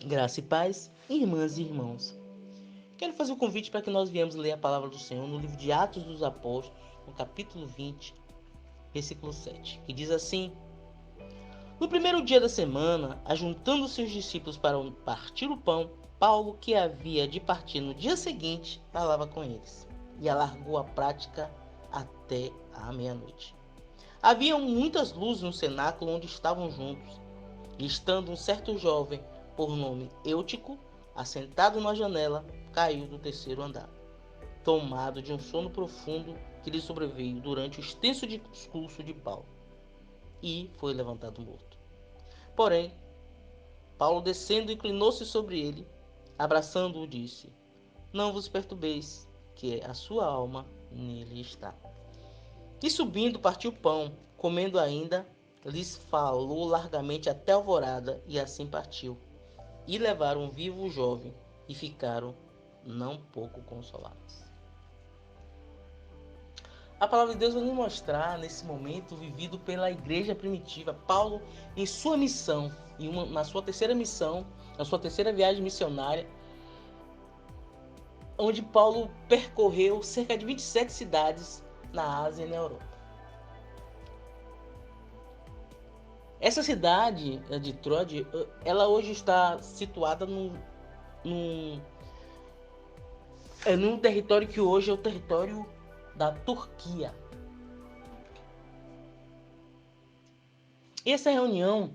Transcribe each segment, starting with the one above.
Graça e paz, irmãs e irmãos. Quero fazer um convite para que nós viemos ler a palavra do Senhor no livro de Atos dos Apóstolos, no capítulo 20, versículo 7, que diz assim: No primeiro dia da semana, ajuntando-se os discípulos para partir o pão, Paulo, que havia de partir no dia seguinte, falava com eles, e alargou a prática até a meia-noite. Havia muitas luzes no cenáculo onde estavam juntos, e estando um certo jovem, por nome Eutico, assentado na janela, caiu do terceiro andar, tomado de um sono profundo que lhe sobreveio durante o extenso discurso de Paulo, e foi levantado morto. Porém, Paulo, descendo, inclinou-se sobre ele, abraçando-o, disse: Não vos perturbeis, que a sua alma nele está. E subindo, partiu o pão, comendo ainda, lhes falou largamente até a alvorada, e assim partiu. E levaram vivo o jovem, e ficaram não pouco consolados. A palavra de Deus vai nos mostrar, nesse momento vivido pela igreja primitiva, Paulo em sua missão, na sua terceira missão, na sua terceira viagem missionária, onde Paulo percorreu cerca de 27 cidades na Ásia e na Europa. Essa cidade de Troade, ela hoje está situada num território que hoje é o território da Turquia. E essa reunião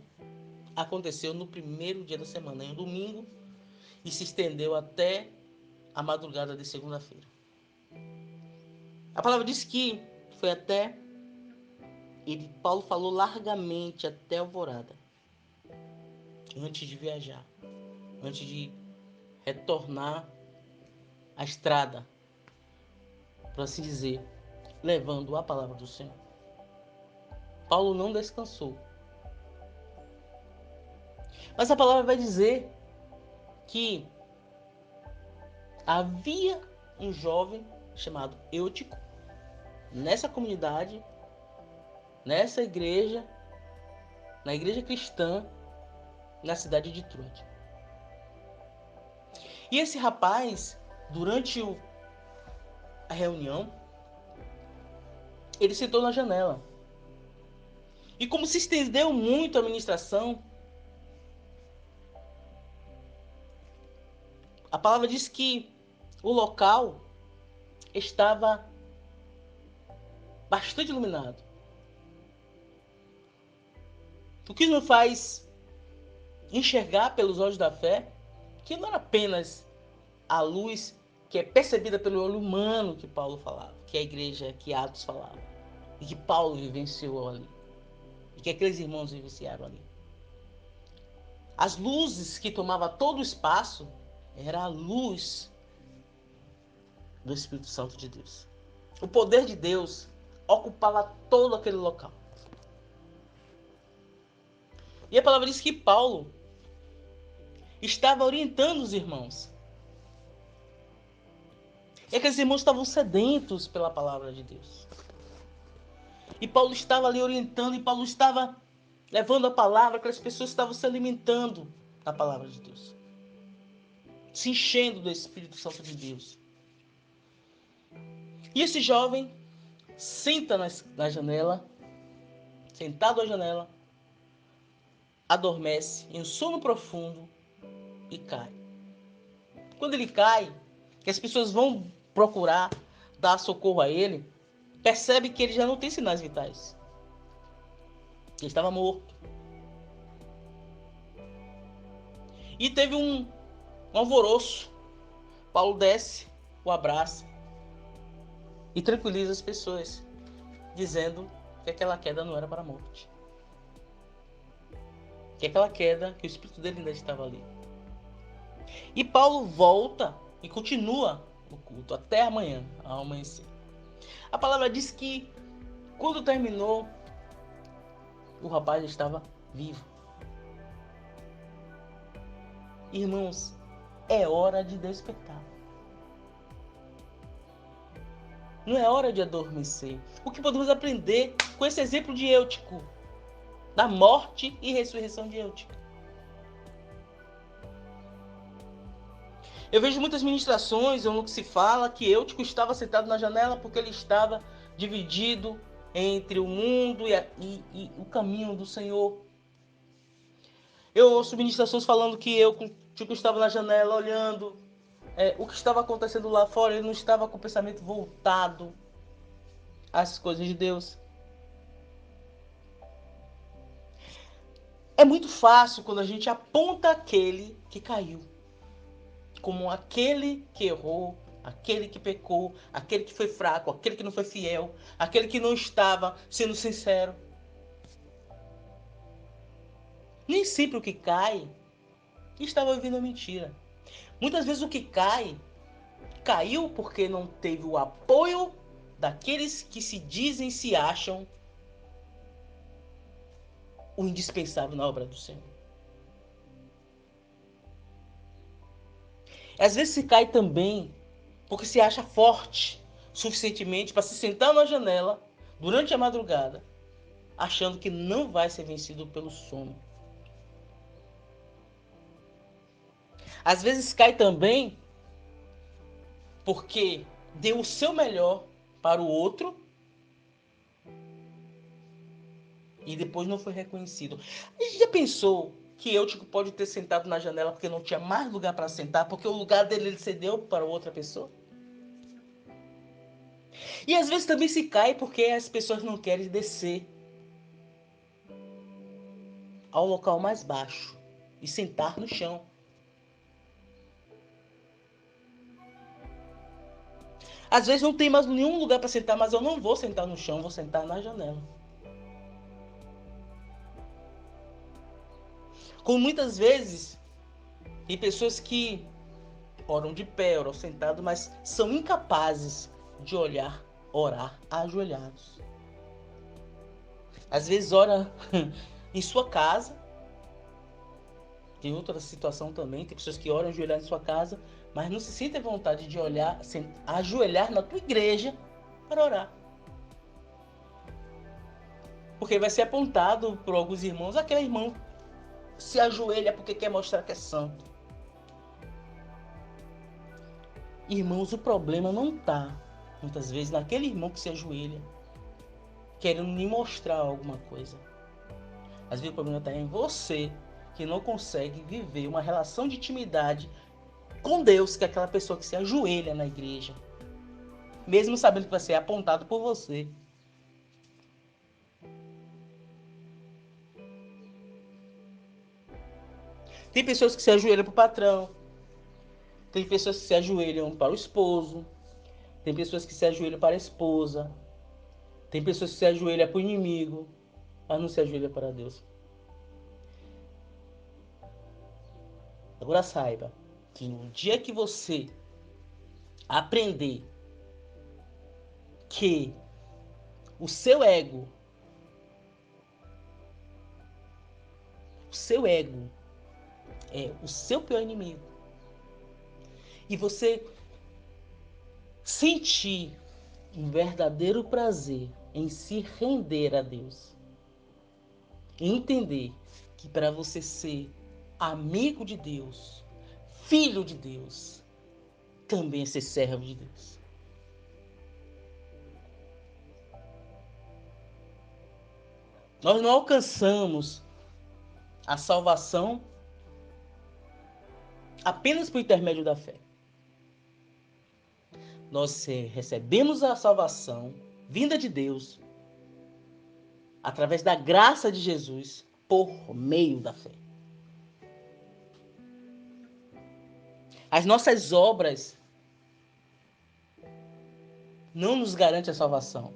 aconteceu no primeiro dia da semana, em um domingo, e se estendeu até a madrugada de segunda-feira. A palavra diz que foi até... Paulo falou largamente até a alvorada, antes de viajar, antes de retornar à estrada, por assim dizer, levando a palavra do Senhor. Paulo não descansou. Mas a palavra vai dizer que havia um jovem chamado Eutico nessa comunidade, nessa igreja, na igreja cristã, na cidade de Troade. E esse rapaz, durante a reunião, ele sentou na janela. E como se estendeu muito a ministração, a palavra diz que o local estava bastante iluminado. O que nos faz enxergar pelos olhos da fé que não era apenas a luz que é percebida pelo olho humano que Paulo falava, que a igreja, que Atos falava, e que Paulo vivenciou ali, e que aqueles irmãos vivenciaram ali. As luzes que tomavam todo o espaço era a luz do Espírito Santo de Deus. O poder de Deus ocupava todo aquele local. E a palavra diz que Paulo estava orientando os irmãos. E aqueles irmãos estavam sedentos pela palavra de Deus. E Paulo estava ali orientando, e Paulo estava levando a palavra, que as pessoas estavam se alimentando da palavra de Deus, se enchendo do Espírito Santo de Deus. E esse jovem senta na janela, sentado à janela, adormece em um sono profundo e cai. Quando ele cai, que as pessoas vão procurar dar socorro a ele, percebe que ele já não tem sinais vitais. Ele estava morto. E teve um alvoroço. Paulo desce, o abraça e tranquiliza as pessoas, dizendo que aquela queda não era para a morte. Que aquela queda, que o espírito dele ainda estava ali. E Paulo volta e continua o culto até amanhã, ao amanhecer. A palavra diz que quando terminou, o rapaz estava vivo. Irmãos, é hora de despertar. Não é hora de adormecer. O que podemos aprender com esse exemplo de Eutico, da morte e ressurreição de Eutico? Eu vejo muitas ministrações onde se fala que Eutico estava sentado na janela porque ele estava dividido entre o mundo e o caminho do Senhor. Eu ouço ministrações falando que Eutico estava na janela olhando o que estava acontecendo lá fora. Ele não estava com o pensamento voltado às coisas de Deus. É muito fácil quando a gente aponta aquele que caiu como aquele que errou, aquele que pecou, aquele que foi fraco, aquele que não foi fiel, aquele que não estava sendo sincero. Nem sempre o que cai estava vivendo a mentira. Muitas vezes o que caiu porque não teve o apoio daqueles que se dizem, se acham o indispensável na obra do Senhor. Às vezes se cai também porque se acha forte suficientemente para se sentar na janela durante a madrugada, achando que não vai ser vencido pelo sono. Às vezes cai também porque deu o seu melhor para o outro e depois não foi reconhecido. A gente já pensou que Eutico pode ter sentado na janela porque não tinha mais lugar para sentar, porque o lugar dele ele cedeu para outra pessoa? E às vezes também se cai porque as pessoas não querem descer ao local mais baixo e sentar no chão. Às vezes não tem mais nenhum lugar para sentar, mas eu não vou sentar no chão, vou sentar na janela. Como muitas vezes tem pessoas que oram de pé, oram sentado, mas são incapazes de orar ajoelhados. Às vezes ora em sua casa. Tem outra situação também, tem pessoas que oram ajoelhadas em sua casa, mas não se sentem vontade de ajoelhar na tua igreja para orar. Porque vai ser apontado por alguns irmãos, aquele irmão se ajoelha porque quer mostrar que é santo. Irmãos, o problema não está, muitas vezes, naquele irmão que se ajoelha, querendo lhe mostrar alguma coisa. Às vezes o problema está em você, que não consegue viver uma relação de intimidade com Deus, que é aquela pessoa que se ajoelha na igreja, mesmo sabendo que vai ser apontado por você. Tem pessoas que se ajoelham para o patrão, tem pessoas que se ajoelham para o esposo, tem pessoas que se ajoelham para a esposa, tem pessoas que se ajoelham para o inimigo, mas não se ajoelham para Deus. Agora saiba que no dia que você aprender que o seu ego é o seu pior inimigo, e você sentir um verdadeiro prazer em se render a Deus, e entender que para você ser amigo de Deus, filho de Deus, também é ser servo de Deus. Nós não alcançamos a salvação apenas por intermédio da fé. Nós recebemos a salvação vinda de Deus através da graça de Jesus por meio da fé. As nossas obras não nos garantem a salvação.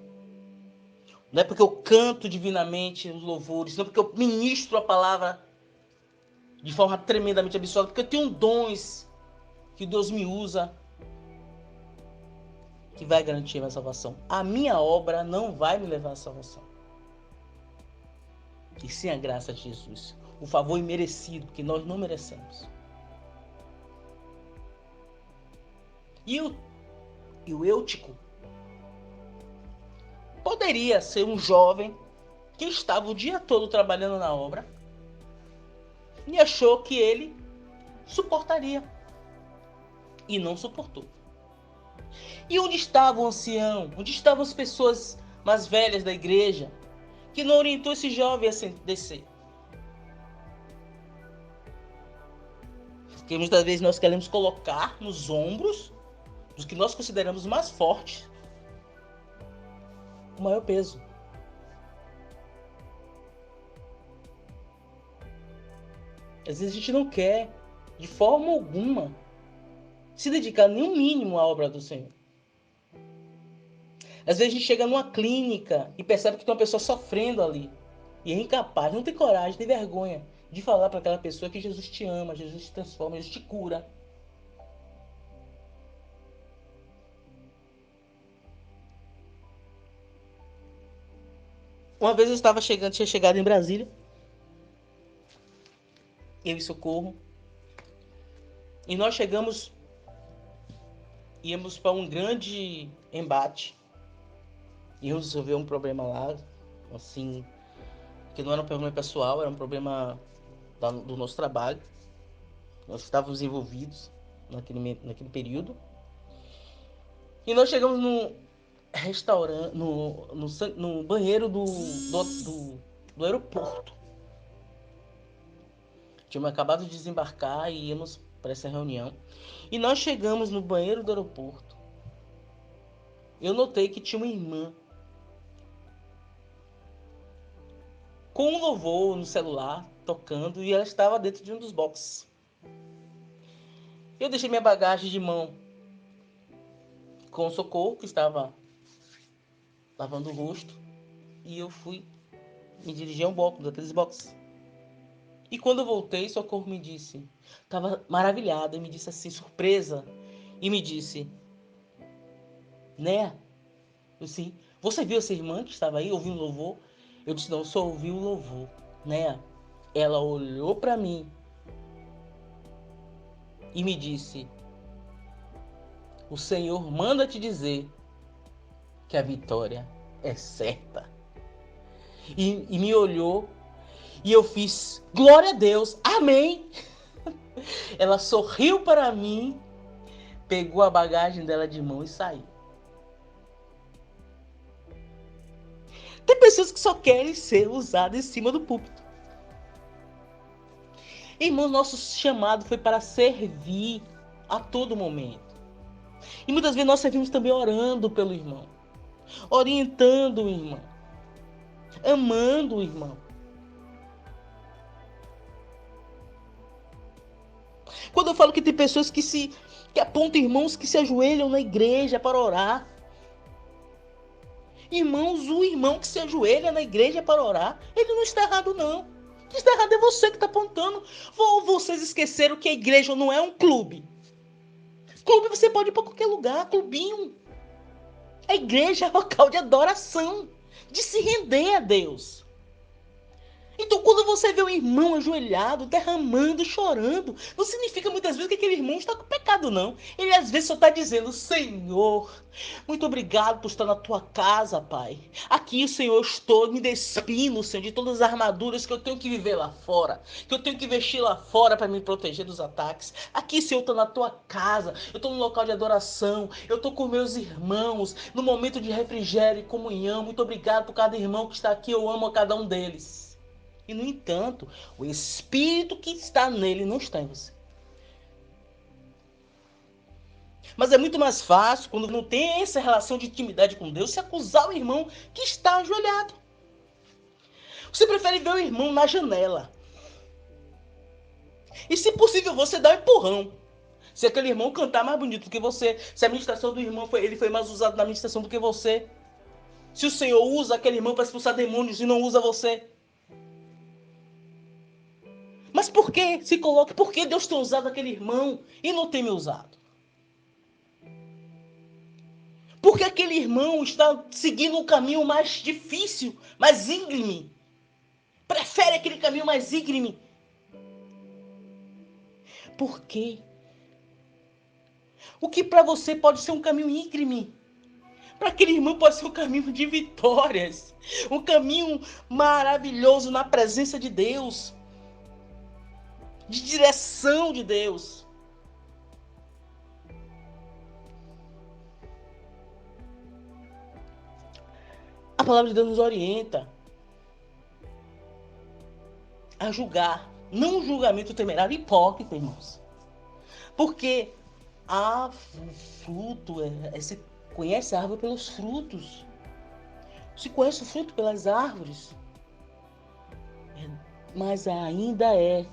Não é porque eu canto divinamente os louvores, não é porque eu ministro a palavra de forma tremendamente absurda, porque eu tenho dons que Deus me usa que vai garantir a minha salvação. A minha obra não vai me levar à salvação. E sim a graça de Jesus. O favor imerecido que nós não merecemos. E o Eutico poderia ser um jovem que estava o dia todo trabalhando na obra e achou que ele suportaria. e não suportou. E onde estava o ancião? Onde estavam as pessoas mais velhas da igreja que não orientou esse jovem a descer? Porque muitas vezes nós queremos colocar nos ombros dos que nós consideramos mais fortes o maior peso. Às vezes a gente não quer, de forma alguma, se dedicar nem o mínimo à obra do Senhor. Às vezes a gente chega numa clínica e percebe que tem uma pessoa sofrendo ali. E é incapaz, não tem coragem, tem vergonha de falar para aquela pessoa que Jesus te ama, Jesus te transforma, Jesus te cura. Uma vez eu tinha chegado em Brasília, eu e Socorro, e nós íamos para um grande embate, íamos resolver um problema lá, assim, que não era um problema pessoal, era um problema do nosso trabalho. Nós estávamos envolvidos naquele período. E nós chegamos no restaurante, no banheiro do aeroporto. Tínhamos acabado de desembarcar e íamos para essa reunião. E nós chegamos no banheiro do aeroporto. Eu notei que tinha uma irmã com um louvor no celular, tocando, e ela estava dentro de um dos boxes. Eu deixei minha bagagem de mão com o Socorro, que estava lavando o rosto, e eu fui me dirigir a um box, daqueles boxes. E quando eu voltei, Socorro me disse, estava maravilhada, e me disse assim, surpresa, e me disse, né? Eu sim, você viu essa irmã que estava aí ouvindo louvor? Eu disse, não, só ouvi o louvor, né? Ela olhou para mim e me disse, o Senhor manda te dizer que a vitória é certa. E me olhou e eu fiz, glória a Deus, amém. Ela sorriu para mim, pegou a bagagem dela de mão e saiu. Tem pessoas que só querem ser usadas em cima do púlpito. Irmão, nosso chamado foi para servir a todo momento. E muitas vezes nós servimos também orando pelo irmão, orientando o irmão, amando o irmão. Quando eu falo que tem pessoas que apontam irmãos que se ajoelham na igreja para orar. Irmãos, o irmão que se ajoelha na igreja para orar, ele não está errado não. O que está errado é você que está apontando. Ou vocês esqueceram que a igreja não é um clube. Clube você pode ir para qualquer lugar, clubinho. A igreja é local de adoração, de se render a Deus. Então, quando você vê um irmão ajoelhado, derramando, chorando, não significa muitas vezes que aquele irmão está com pecado, não. Ele às vezes só está dizendo, Senhor, muito obrigado por estar na tua casa, Pai. Aqui, Senhor, eu estou me despindo, Senhor, de todas as armaduras que eu tenho que viver lá fora, que eu tenho que vestir lá fora para me proteger dos ataques. Aqui, Senhor, eu estou na tua casa, eu estou no local de adoração, eu estou com meus irmãos, no momento de refrigério e comunhão. Muito obrigado por cada irmão que está aqui, eu amo a cada um deles. E, no entanto, o Espírito que está nele não está em você. Mas é muito mais fácil, quando não tem essa relação de intimidade com Deus, se acusar o irmão que está ajoelhado. Você prefere ver o irmão na janela. E, se possível, você dá um empurrão. Se aquele irmão cantar mais bonito do que você, se a ministração do irmão ele foi mais usado na ministração do que você, se o Senhor usa aquele irmão para expulsar demônios e não usa você. Mas por que se coloca? Por que Deus tem usado aquele irmão e não tem me usado? Porque aquele irmão está seguindo um caminho mais difícil, mais íngreme. Prefere aquele caminho mais íngreme. Por quê? O que para você pode ser um caminho íngreme, para aquele irmão pode ser um caminho de vitórias. Um caminho maravilhoso na presença de Deus. De direção de Deus. palavra de Deus nos orienta a julgar. Não um julgamento temerário e hipócrita, irmãos. Porque o fruto, se conhece a árvore pelos frutos. Se conhece o fruto pelas árvores. Mas ainda é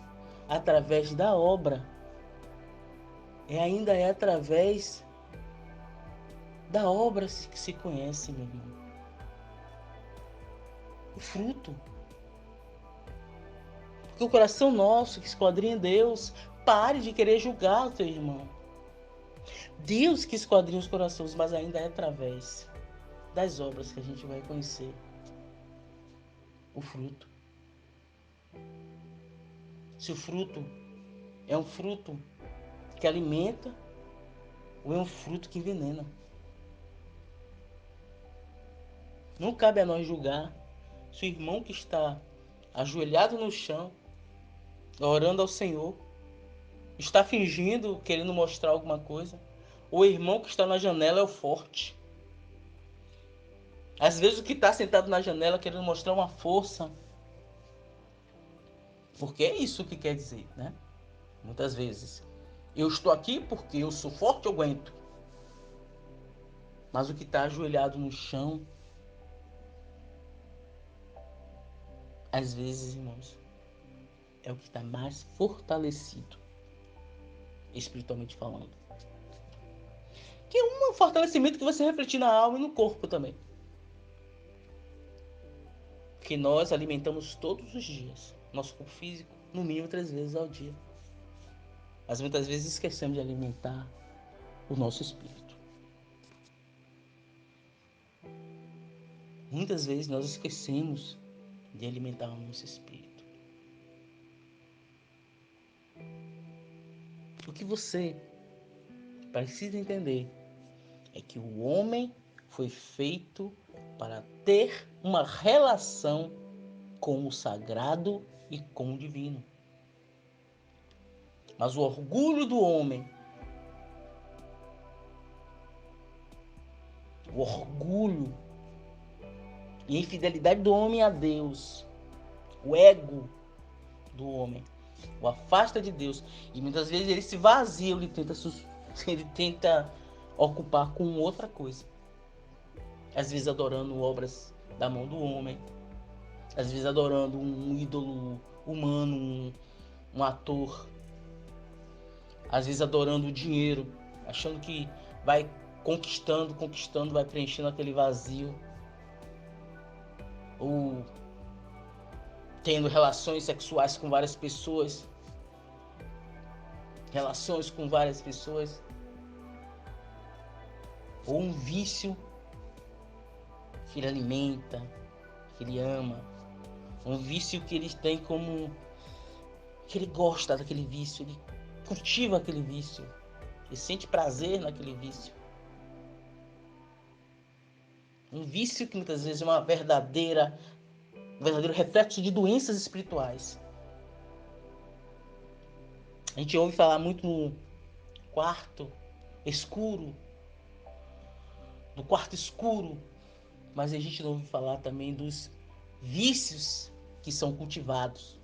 através da obra. Ainda é através da obra que se conhece, meu irmão. O fruto. Porque o coração nosso, que esquadrinha Deus, pare de querer julgar o teu irmão. Deus que esquadrinha os corações, mas ainda é através das obras que a gente vai conhecer o fruto. Se o fruto é um fruto que alimenta ou é um fruto que envenena. Não cabe a nós julgar se o irmão que está ajoelhado no chão, orando ao Senhor, está fingindo, querendo mostrar alguma coisa, ou o irmão que está na janela é o forte. Às vezes o que está sentado na janela querendo mostrar uma força, porque é isso que quer dizer, né? Muitas vezes. Eu estou aqui porque eu sou forte, eu aguento. Mas o que está ajoelhado no chão, às vezes, irmãos, é o que está mais fortalecido, espiritualmente falando. Que é um fortalecimento que vai se refletir na alma e no corpo também. Porque nós alimentamos todos os dias nosso corpo físico, no mínimo 3 vezes ao dia. Mas muitas vezes esquecemos de alimentar o nosso espírito. Muitas vezes nós esquecemos de alimentar o nosso espírito. O que você precisa entender é que o homem foi feito para ter uma relação com o sagrado e com o divino. Mas o orgulho do homem, o orgulho e a infidelidade do homem a Deus, o ego do homem, o afasta de Deus. E muitas vezes ele se vazia, ele tenta ocupar com outra coisa. Às vezes adorando obras da mão do homem, às vezes adorando um ídolo humano, um ator, às vezes adorando o dinheiro, achando que vai conquistando, vai preenchendo aquele vazio, ou tendo relações sexuais com várias pessoas, ou um vício que ele alimenta, que ele ama, um vício que ele tem como, que ele gosta daquele vício, ele cultiva aquele vício, ele sente prazer naquele vício. Um vício que muitas vezes é um verdadeiro reflexo de doenças espirituais. A gente ouve falar muito no quarto escuro, do quarto escuro, mas a gente não ouve falar também dos vícios que são cultivados,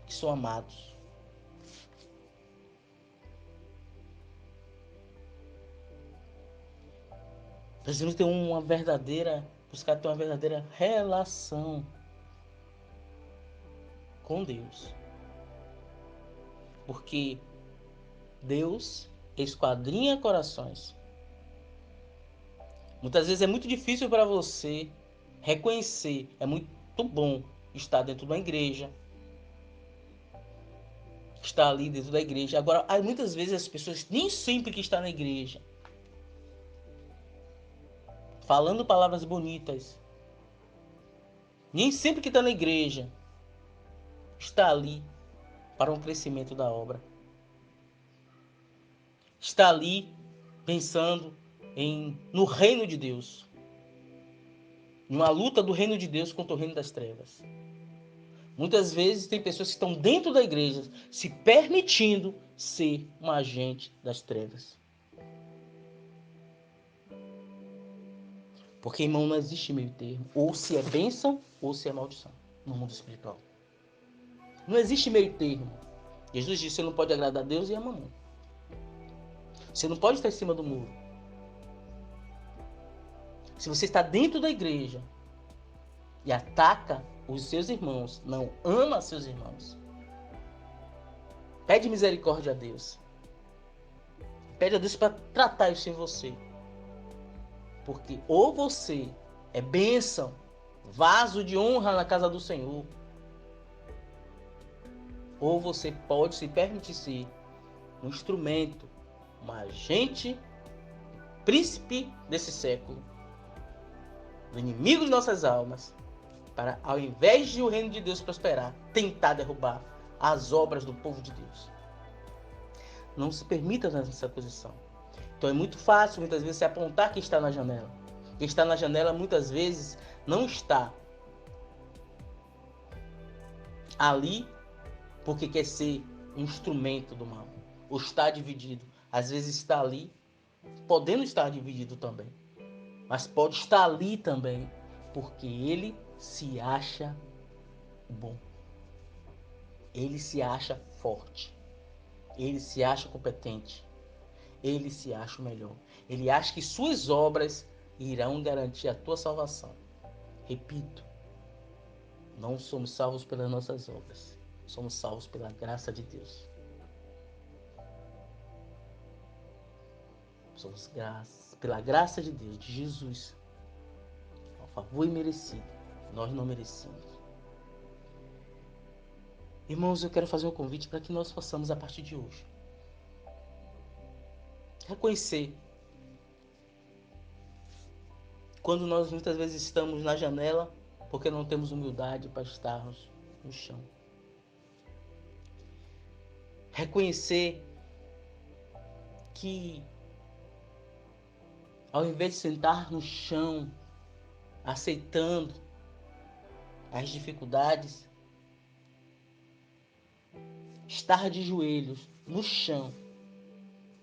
que são amados. Precisamos ter buscar ter uma verdadeira relação com Deus. Porque Deus esquadrinha corações. Muitas vezes é muito difícil para você reconhecer. É muito bom estar dentro de uma igreja, estar ali dentro da igreja. Agora, muitas vezes as pessoas, nem sempre que está na igreja, falando palavras bonitas, nem sempre que está na igreja, está ali para um crescimento da obra. Está ali pensando no reino de Deus. Numa luta do reino de Deus contra o reino das trevas. Muitas vezes tem pessoas que estão dentro da igreja se permitindo ser um agente das trevas. Porque, irmão, não existe meio termo. Ou se é bênção, ou se é maldição no mundo espiritual. Não existe meio termo. Jesus disse, você não pode agradar a Deus e a mamão. Você não pode estar em cima do muro. Se você está dentro da igreja e ataca os seus irmãos, não ama seus irmãos, pede misericórdia a Deus. Pede a Deus para tratar isso em você. Porque ou você é bênção, vaso de honra na casa do Senhor, ou você pode se permitir ser um instrumento, um agente, príncipe desse século, do inimigo de nossas almas, para, ao invés de o reino de Deus prosperar, tentar derrubar as obras do povo de Deus. Não se permita nessa posição. Então é muito fácil, muitas vezes, se apontar quem está na janela. Quem está na janela, muitas vezes, não está ali porque quer ser um instrumento do mal. Ou está dividido. Às vezes está ali, podendo estar dividido também. Mas pode estar ali também, porque ele se acha bom. Ele se acha forte. Ele se acha competente. Ele se acha o melhor. Ele acha que suas obras irão garantir a tua salvação. Repito, não somos salvos pelas nossas obras. Somos salvos pela graça de Deus. Somos pela graça de Deus, de Jesus. Um favor imerecido. Nós não merecemos. Irmãos, eu quero fazer um convite para que nós possamos, a partir de hoje, reconhecer quando nós muitas vezes estamos na janela porque não temos humildade para estarmos no chão. Reconhecer que ao invés de sentar no chão, aceitando as dificuldades, estar de joelhos no chão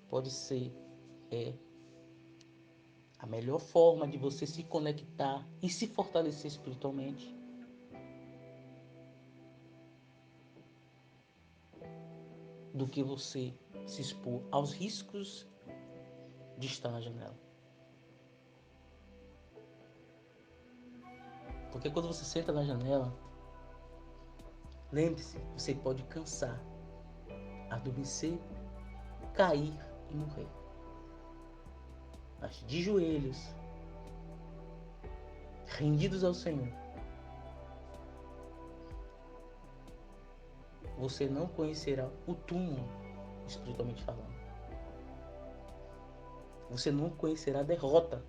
pode ser a melhor forma de você se conectar e se fortalecer espiritualmente. Do que você se expor aos riscos de estar na janela. Porque quando você senta na janela, lembre-se, você pode cansar, adormecer, cair e morrer. Mas de joelhos, rendidos ao Senhor, você não conhecerá o túmulo, espiritualmente falando. Você não conhecerá a derrota.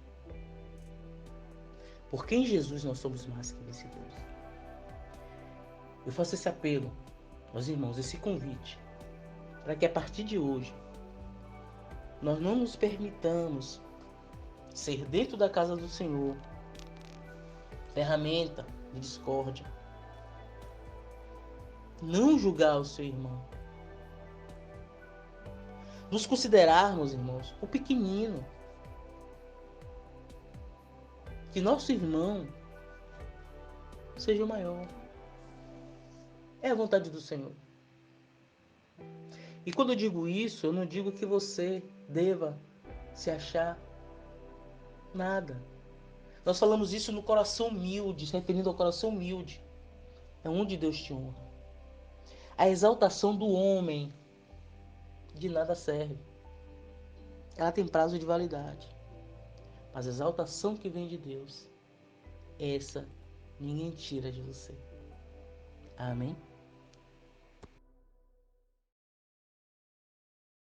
Porque em Jesus nós somos mais que vencedores. Eu faço esse apelo, meus irmãos, esse convite, para que a partir de hoje, nós não nos permitamos ser dentro da casa do Senhor ferramenta de discórdia. Não julgar o seu irmão. Nos considerarmos, irmãos, o pequenino. Que nosso irmão seja o maior. É a vontade do Senhor. E quando eu digo isso, eu não digo que você deva se achar nada. Nós falamos isso no coração humilde, se referindo ao coração humilde. É onde Deus te honra. A exaltação do homem de nada serve. Ela tem prazo de validade. Mas a exaltação que vem de Deus, essa ninguém tira de você. Amém?